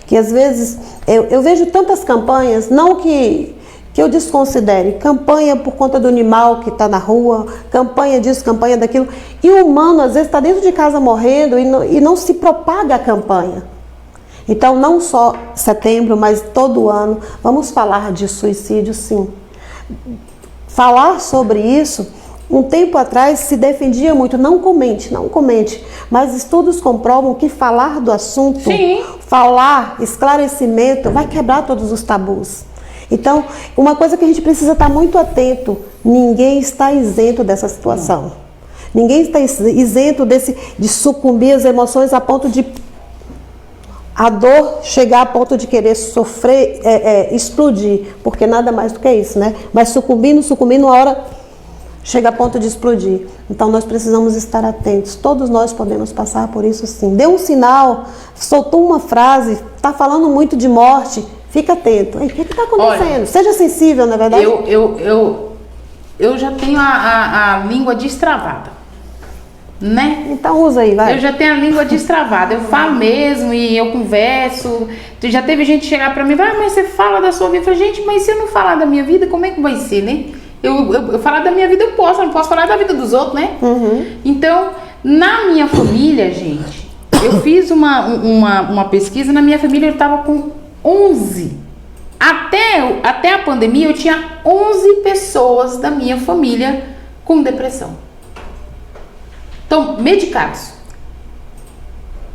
Que às vezes, eu vejo tantas campanhas, não que que eu desconsidere. Campanha por conta do animal que está na rua, campanha disso, campanha daquilo. E o humano, às vezes, está dentro de casa morrendo e não se propaga a campanha. Então, não só setembro, mas todo ano, vamos falar de suicídio, sim. Falar sobre isso, um tempo atrás se defendia muito, não comente, mas estudos comprovam que falar do assunto, sim, falar, esclarecimento, vai quebrar todos os tabus. Então, uma coisa que a gente precisa estar muito atento, ninguém está isento dessa situação. Ninguém está isento de sucumbir às emoções a ponto de a dor chegar a ponto de querer sofrer, explodir, porque nada mais do que isso, né? Mas sucumbindo, uma hora chega a ponto de explodir. Então nós precisamos estar atentos, todos nós podemos passar por isso sim. Deu um sinal, soltou uma frase, está falando muito de morte, fica atento. O que está acontecendo? Olha, seja sensível, na verdade. Eu já tenho a língua destravada, né? Então usa aí, vai. Eu já tenho a língua destravada, eu falo mesmo e eu converso. Já teve gente chegar pra mim, mas você fala da sua vida. Eu falei, gente, mas se eu não falar da minha vida, como é que vai ser, né? Eu falar da minha vida eu não posso falar da vida dos outros, né? Uhum. Então, na minha família, gente, eu fiz uma pesquisa, na minha família eu tava com 11. Até a pandemia eu tinha 11 pessoas da minha família com depressão. Então, medicados.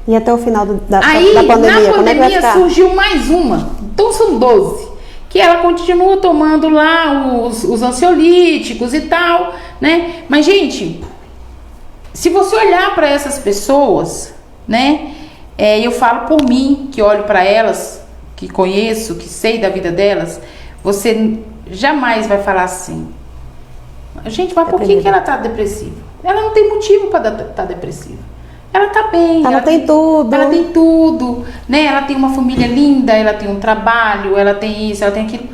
E até o final da pandemia? Na pandemia surgiu mais uma. Então são 12. Que ela continua tomando lá os ansiolíticos e tal, né? Mas, gente, se você olhar para essas pessoas, né? Eu falo por mim, que olho para elas, que conheço, que sei da vida delas, você jamais vai falar assim, gente, mas por que ela tá depressiva? Ela não tem motivo para estar depressiva. Ela tá bem. Ela tem tudo. Ela tem tudo, né? Ela tem uma família linda, ela tem um trabalho, ela tem isso, ela tem aquilo.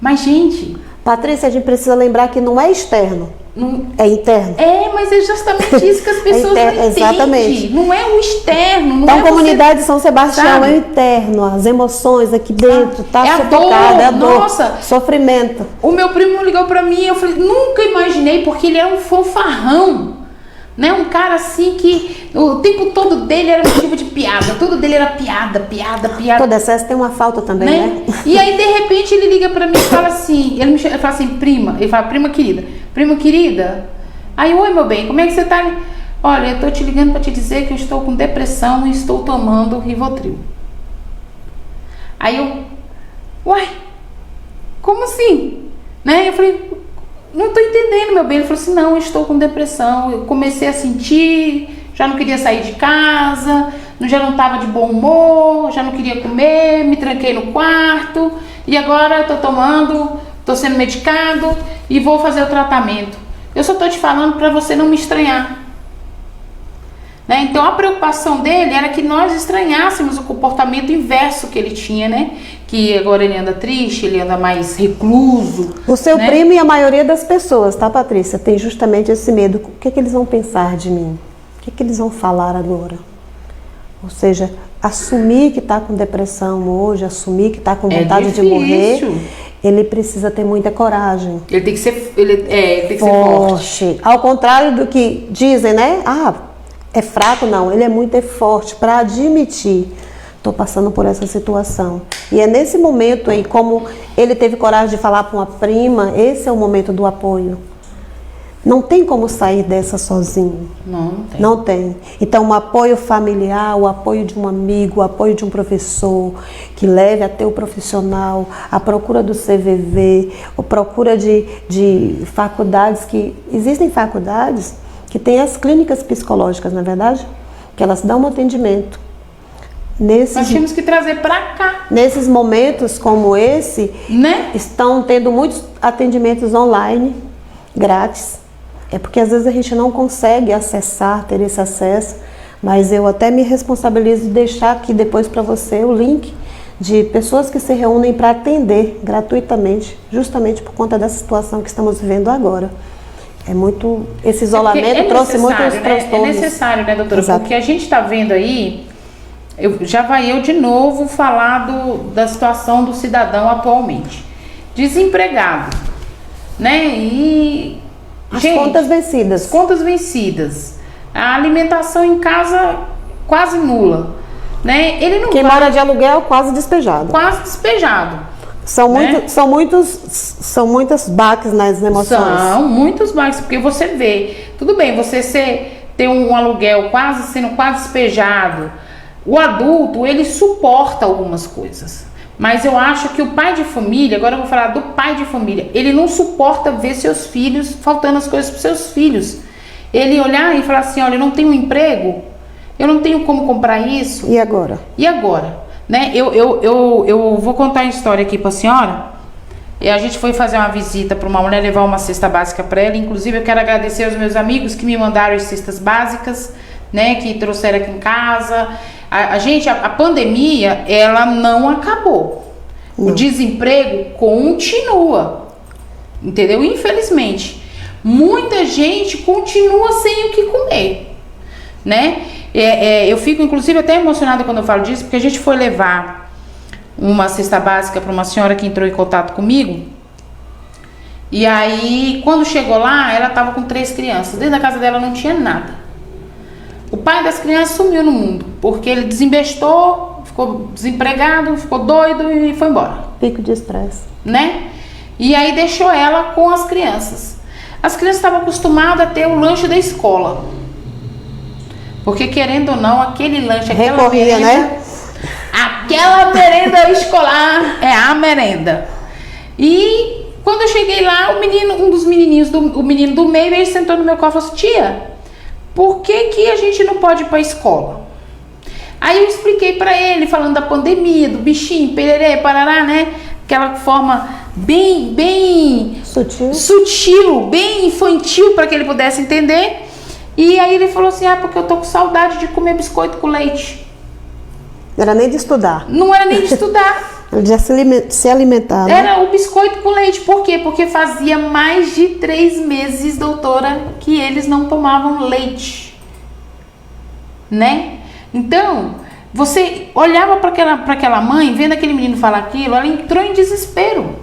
Mas, gente... Patrícia, a gente precisa lembrar que não é externo, é interno. Mas é justamente isso que as pessoas não entendem. Exatamente. Não é o externo. Não então, é a comunidade de São Sebastião, sabe? É o interno, as emoções aqui dentro, tá sufocada, é a dor, nossa, sofrimento. O meu primo ligou pra mim, eu falei, nunca imaginei, porque ele era um fanfarrão. Né? Um cara assim que o tempo todo dele era motivo de piada, tudo dele era piada. Todo excesso tem uma falta também, né? E aí de repente ele liga pra mim e fala assim, ele fala assim, ele fala, prima querida, aí, oi meu bem, como é que você tá? Olha, eu tô te ligando pra te dizer que eu estou com depressão e estou tomando Rivotril. Aí eu, uai, como assim? Né? Eu falei, não tô entendendo, meu bem. Ele falou assim, não, eu estou com depressão. Eu comecei a sentir, já não queria sair de casa, já não estava de bom humor, já não queria comer, me tranquei no quarto e agora eu tô sendo medicado e vou fazer o tratamento. Eu só tô te falando para você não me estranhar. Né? Então a preocupação dele era que nós estranhássemos o comportamento inverso que ele tinha, né? Que agora ele anda triste, ele anda mais recluso. O seu primo e a maioria das pessoas, tá, Patrícia, tem justamente esse medo. O que eles vão pensar de mim? O que eles vão falar agora? Ou seja, assumir que está com depressão hoje, assumir que está com vontade de morrer, ele precisa ter muita coragem. Ele tem que ser forte. Ao contrário do que dizem, né? É fraco, não. Ele é muito forte para admitir. Estou passando por essa situação. E é nesse momento aí, como ele teve coragem de falar para uma prima, esse é o momento do apoio. Não tem como sair dessa sozinho. Não tem. Então, o apoio familiar, o apoio de um amigo, o apoio de um professor, que leve até o profissional, a procura do CVV, a procura de faculdades que... Existem faculdades que têm as clínicas psicológicas, na verdade, que elas dão um atendimento. Nós tínhamos que trazer para cá. Nesses momentos como esse, né? Estão tendo muitos atendimentos online, grátis. É porque às vezes a gente não consegue ter esse acesso, mas eu até me responsabilizo de deixar aqui depois para você o link de pessoas que se reúnem para atender gratuitamente, justamente por conta dessa situação que estamos vivendo agora. Esse isolamento trouxe muitos transtornos. É necessário, né, doutora? Exato. Porque a gente está vendo aí, já vai eu de novo falar da situação do cidadão atualmente. desempregado, né? E As contas vencidas. Contas vencidas. A alimentação em casa quase nula, né? Ele não Quem vai... mora de aluguel quase despejado. Quase despejado. São muitas baques nas emoções. São muitos baques, porque você vê, tudo bem, ter um aluguel sendo quase despejado. O adulto, ele suporta algumas coisas. Mas eu acho que o pai de família, agora eu vou falar do pai de família, ele não suporta ver seus filhos faltando as coisas para seus filhos. Ele olhar e falar assim, olha, eu não tenho um emprego, eu não tenho como comprar isso. E agora? E agora? Né? Eu vou contar uma história aqui para a senhora. E a gente foi fazer uma visita para uma mulher, levar uma cesta básica para ela. Inclusive eu quero agradecer aos meus amigos que me mandaram as cestas básicas, né, que trouxeram aqui em casa. A pandemia, ela não acabou. Não. O desemprego continua, entendeu? Infelizmente, muita gente continua sem o que comer, né? Eu fico inclusive até emocionada quando eu falo disso, porque a gente foi levar uma cesta básica para uma senhora que entrou em contato comigo. E aí, quando chegou lá, ela estava com 3 crianças. Dentro da casa dela não tinha nada. O pai das crianças sumiu no mundo, porque ele desembestou, ficou desempregado, ficou doido e foi embora. Pico de estresse. Né? E aí deixou ela com as crianças. As crianças estavam acostumadas a ter o lanche da escola. Porque querendo ou não, aquele lanche, aquela merenda, né? Aquela merenda escolar é a merenda. E quando eu cheguei lá, um dos menininhos, o menino do meio, ele sentou no meu colo e falou assim, tia, por que a gente não pode ir para a escola? Aí eu expliquei para ele, falando da pandemia, do bichinho, pererê, parará, né? Aquela forma bem sutil, bem infantil, para que ele pudesse entender. E aí ele falou assim, porque eu tô com saudade de comer biscoito com leite. Não era nem de estudar. Não era nem de estudar. Ele já se alimentava. Era o biscoito com leite. Por quê? Porque fazia mais de 3 meses, doutora, que eles não tomavam leite. Né? Então, você olhava para aquela mãe, vendo aquele menino falar aquilo, ela entrou em desespero.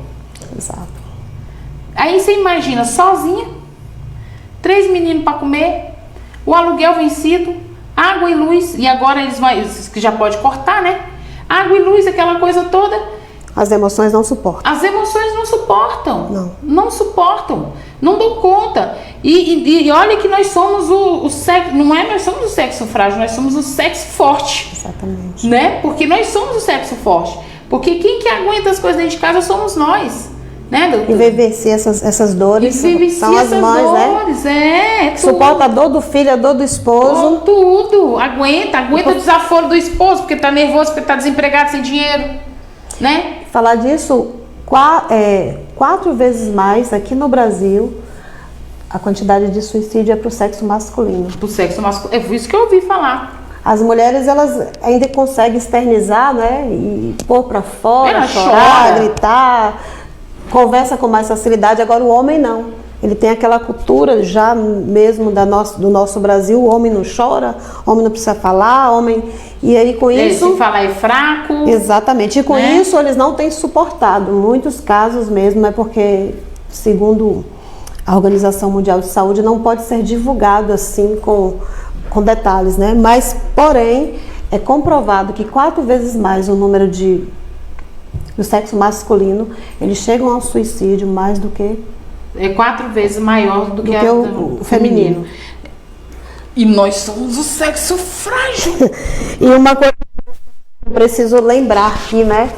Exato. Aí você imagina, sozinha, 3 meninos para comer, o aluguel vencido, água e luz, e agora que já pode cortar, né? Água e luz, aquela coisa toda. As emoções não suportam. As emoções não suportam. Não suportam. Não dão conta. E olha que nós somos o sexo, nós somos o sexo frágil, nós somos o sexo forte. Exatamente. Né? Porque nós somos o sexo forte. Porque quem que aguenta as coisas dentro de casa somos nós. Né, doutor? E vivenciar essas dores são as mães, dores, né? Suporta a dor do filho, a dor do esposo. Tudo. Aguenta o desaforo do esposo, porque tá nervoso, porque tá desempregado, sem dinheiro. Né? Falar disso, 4 vezes mais aqui no Brasil, a quantidade de suicídio é pro sexo masculino. Pro sexo masculino. É por isso que eu ouvi falar. As mulheres, elas ainda conseguem externizar, né? E pôr pra fora, ela chorar, chora, gritar, conversa com mais facilidade. Agora o homem não. Ele tem aquela cultura já mesmo do nosso Brasil, o homem não chora, o homem não precisa falar, e aí com isso... Se falar é fraco. Exatamente, e com isso eles não têm suportado. Muitos casos mesmo é porque, segundo a Organização Mundial de Saúde, não pode ser divulgado assim com detalhes, né? Mas, porém, é comprovado que 4 vezes mais o número do sexo masculino, eles chegam ao suicídio mais do que... É 4 vezes maior do que o feminino. E nós somos o sexo frágil. E uma coisa que eu preciso lembrar aqui, né?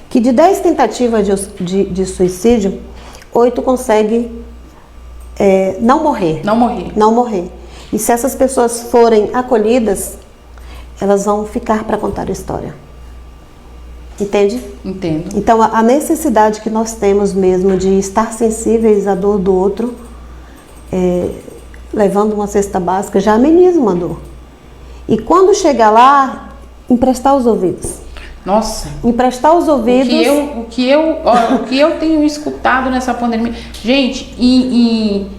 Que de 10 tentativas de suicídio, 8 conseguem não morrer. Não morrer. E se essas pessoas forem acolhidas, elas vão ficar para contar a história. Entende? Entendo. Então, a necessidade que nós temos mesmo de estar sensíveis à dor do outro, levando uma cesta básica, já ameniza uma dor. E quando chegar lá, emprestar os ouvidos. Nossa. Emprestar os ouvidos. O que eu tenho escutado nessa pandemia. Gente, em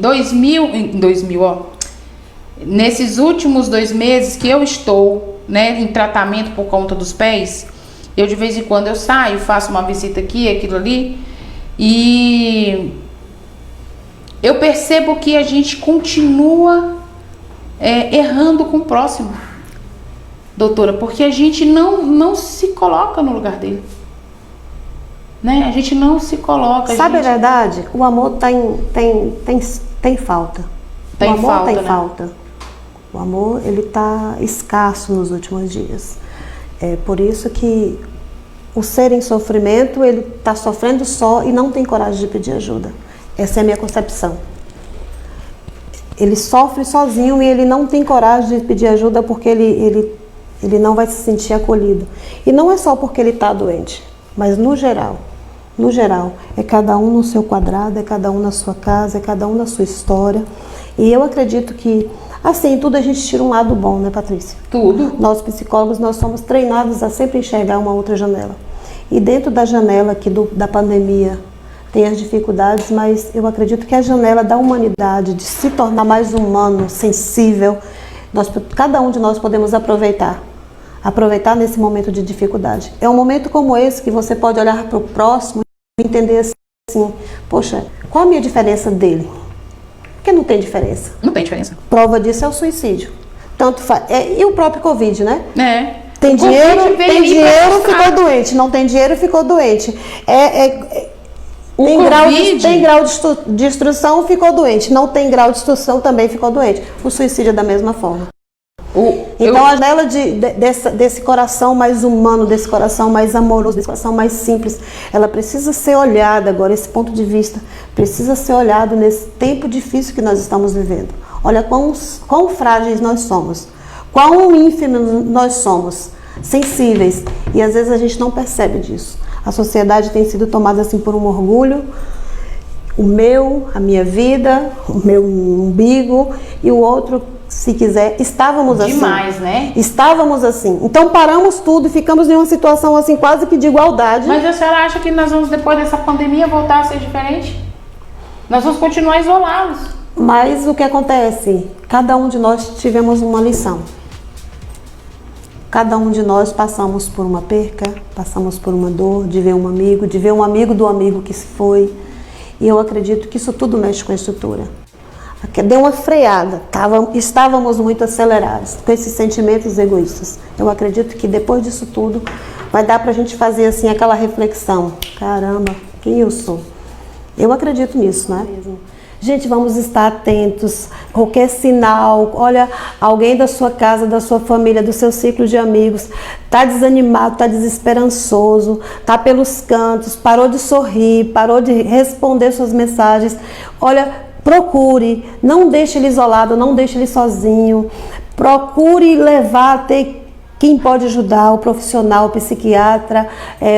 2000, nesses últimos 2 meses que eu estou, né, em tratamento por conta dos pés, Eu de vez em quando eu saio, faço uma visita aqui, aquilo ali, e eu percebo que a gente continua errando com o próximo, doutora, porque a gente não se coloca no lugar dele, né? A gente não se coloca. Sabe a verdade? O amor tem falta. Tem o amor falta, tem né? falta. O amor, ele está escasso nos últimos dias. É por isso que o ser em sofrimento, ele está sofrendo só e não tem coragem de pedir ajuda. Essa é a minha concepção. Ele sofre sozinho e ele não tem coragem de pedir ajuda porque ele não vai se sentir acolhido. E não é só porque ele está doente, mas no geral, é cada um no seu quadrado, é cada um na sua casa, é cada um na sua história. E eu acredito que, assim, tudo a gente tira um lado bom, né, Patrícia? Tudo. Nós psicólogos, nós somos treinados a sempre enxergar uma outra janela. E dentro da janela aqui da pandemia, tem as dificuldades, mas eu acredito que a janela da humanidade, de se tornar mais humano, sensível, cada um de nós podemos aproveitar nesse momento de dificuldade. É um momento como esse que você pode olhar para o próximo e entender assim, poxa, qual a minha diferença dele? Porque não tem diferença. Não tem diferença. Prova disso é o suicídio. E o próprio Covid, né? Tem O dinheiro, Covid ficou doente. Não tem dinheiro, ficou doente. Tem grau de instrução, ficou doente. Não tem grau de instrução, também ficou doente. O suicídio é da mesma forma. Então a janela desse coração mais humano, desse coração mais amoroso, desse coração mais simples, ela precisa ser olhada agora, esse ponto de vista precisa ser olhado nesse tempo difícil que nós estamos vivendo. Olha quão frágeis nós somos, quão ínfimos nós somos, sensíveis, e às vezes a gente não percebe disso. A sociedade tem sido tomada assim por um orgulho, a minha vida, o meu umbigo, e o outro, se quiser, estávamos assim. Demais, né? Estávamos assim. Então paramos tudo e ficamos em uma situação assim quase que de igualdade. Mas a senhora acha que nós vamos, depois dessa pandemia, voltar a ser diferente? Nós vamos continuar isolados. Mas o que acontece? Cada um de nós tivemos uma lição. Cada um de nós passamos por uma perca, passamos por uma dor, de ver um amigo do amigo que se foi. E eu acredito que isso tudo mexe com a estrutura. Deu uma freada, estávamos muito acelerados com esses sentimentos egoístas. Eu acredito que depois disso tudo vai dar pra gente fazer assim aquela reflexão. Caramba, quem eu sou? Eu acredito nisso, né? Gente, vamos estar atentos. Qualquer sinal, olha, alguém da sua casa, da sua família, do seu ciclo de amigos, tá desanimado, tá desesperançoso, tá pelos cantos, parou de sorrir, parou de responder suas mensagens. Olha, procure, não deixe ele isolado, não deixe ele sozinho. Procure levar até quem pode ajudar, o profissional, o psiquiatra,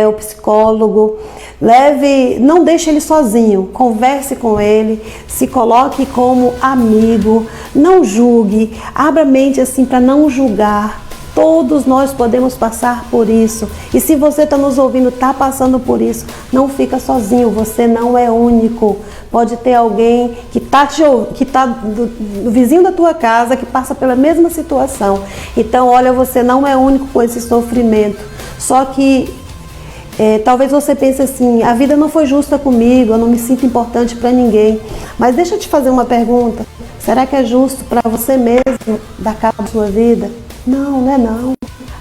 o psicólogo. Não deixe ele sozinho, converse com ele, se coloque como amigo, não julgue, abra a mente assim para não julgar. Todos nós podemos passar por isso. E se você está nos ouvindo, está passando por isso, não fica sozinho, você não é único. Pode ter alguém que está do vizinho da tua casa, que passa pela mesma situação. Então, olha, você não é único com esse sofrimento. Só que talvez você pense assim, a vida não foi justa comigo, eu não me sinto importante para ninguém. Mas deixa eu te fazer uma pergunta. Será que é justo para você mesmo dar cabo da sua vida? Não, não é não.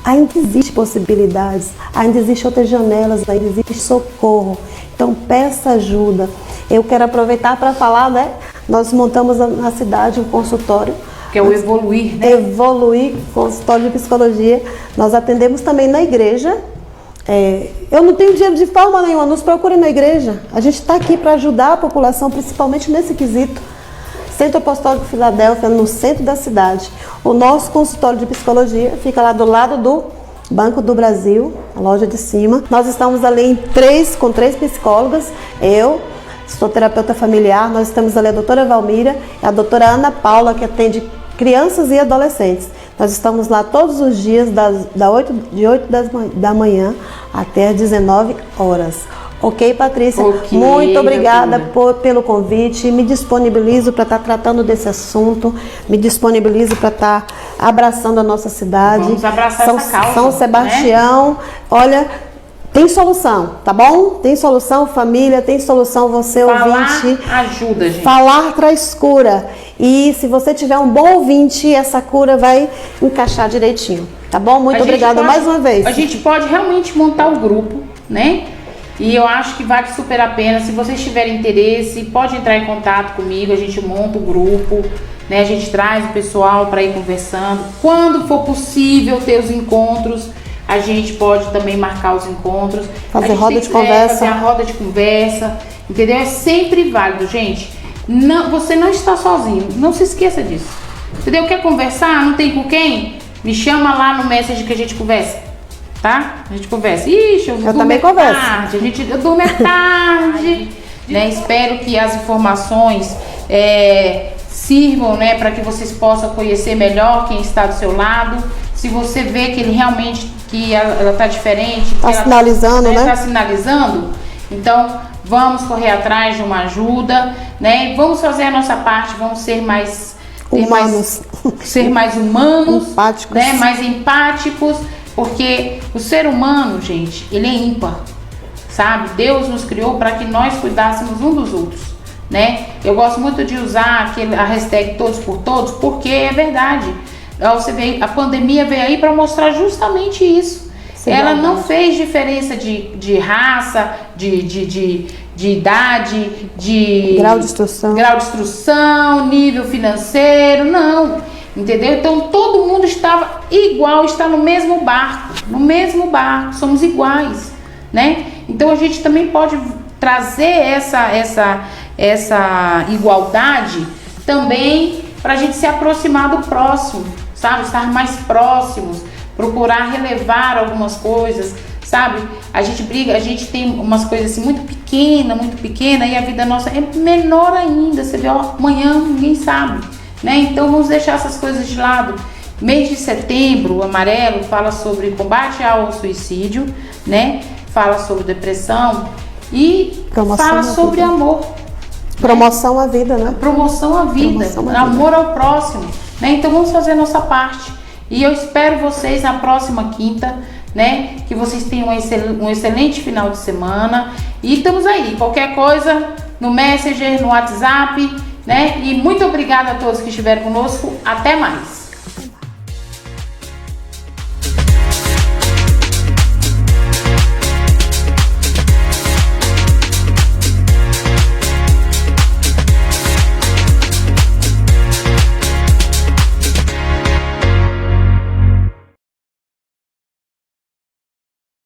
Ainda existem possibilidades, ainda existem outras janelas, ainda existe socorro. Então peça ajuda. Eu quero aproveitar para falar, né? Nós montamos na cidade um consultório. Que é o Evoluir, né? Evoluir, consultório de psicologia. Nós atendemos também na igreja. Eu não tenho dinheiro de forma nenhuma, nos procure na igreja. A gente está aqui para ajudar a população, principalmente nesse quesito. Centro Apostólico Filadélfia, no centro da cidade. O nosso consultório de psicologia fica lá do lado do Banco do Brasil, a loja de cima. Nós estamos ali com três psicólogas, eu sou terapeuta familiar, nós estamos ali a doutora Valmira e a doutora Ana Paula, que atende crianças e adolescentes. Nós estamos lá todos os dias, de 8 da manhã até as 19 horas. Ok, Patrícia? Okay, muito obrigada pelo convite. Me disponibilizo para estar tratando desse assunto. Me disponibilizo para estar abraçando a nossa cidade. Vamos abraçar essa causa, São Sebastião. Né? Olha, Tem solução, tá bom? Tem solução, família, tem solução, você ouvinte. Falar ajuda, gente. Falar traz cura. E se você tiver um bom ouvinte, essa cura vai encaixar direitinho, tá bom? Muito obrigada mais uma vez. A gente pode realmente montar o grupo, né? E eu acho que vale super a pena. Se vocês tiverem interesse, pode entrar em contato comigo, a gente monta o grupo, né? A gente traz o pessoal para ir conversando. Quando for possível ter os encontros, a gente pode também marcar os encontros. Fazer roda de conversa. Fazer a roda de conversa, entendeu? É sempre válido, gente. Não, você não está sozinho, não se esqueça disso. Entendeu? Quer conversar? Não tem com quem? Me chama lá no Messenger que a gente conversa, tá? A gente conversa. Ixi, eu também converso. Eu durmo à tarde. Né? Espero que as informações sirvam, né, para que vocês possam conhecer melhor quem está do seu lado. Se você vê que ele realmente, que ela está diferente, está sinalizando, né? Está sinalizando, então vamos correr atrás de uma ajuda, né? Vamos fazer a nossa parte, vamos ser mais humanos, ser mais humanos, empáticos, né? Mais empáticos, porque o ser humano, gente, ele é ímpar, sabe? Deus nos criou para que nós cuidássemos um dos outros, né? Eu gosto muito de usar a hashtag Todos por Todos, porque é verdade. Você vê, a pandemia veio aí para mostrar justamente isso. Sim, ela não fez diferença de raça, de idade, de grau de instrução, nível financeiro, não, entendeu? Então todo mundo estava igual, está no mesmo barco, somos iguais, né? Então a gente também pode trazer essa igualdade também para a gente se aproximar do próximo, sabe? Estar mais próximos, procurar relevar algumas coisas, sabe? A gente briga, a gente tem umas coisas assim muito pequena e a vida nossa é menor ainda. Você vê, ó, amanhã ninguém sabe, né? Então vamos deixar essas coisas de lado. Mês de setembro, o amarelo fala sobre combate ao suicídio, né? Fala sobre depressão e fala sobre amor. Promoção à vida, né? Promoção à vida, amor ao próximo, né? Então vamos fazer a nossa parte. E eu espero vocês na próxima quinta, né? Que vocês tenham um excelente final de semana. E estamos aí, qualquer coisa no Messenger, no WhatsApp, né? E muito obrigada a todos que estiveram conosco. Até mais.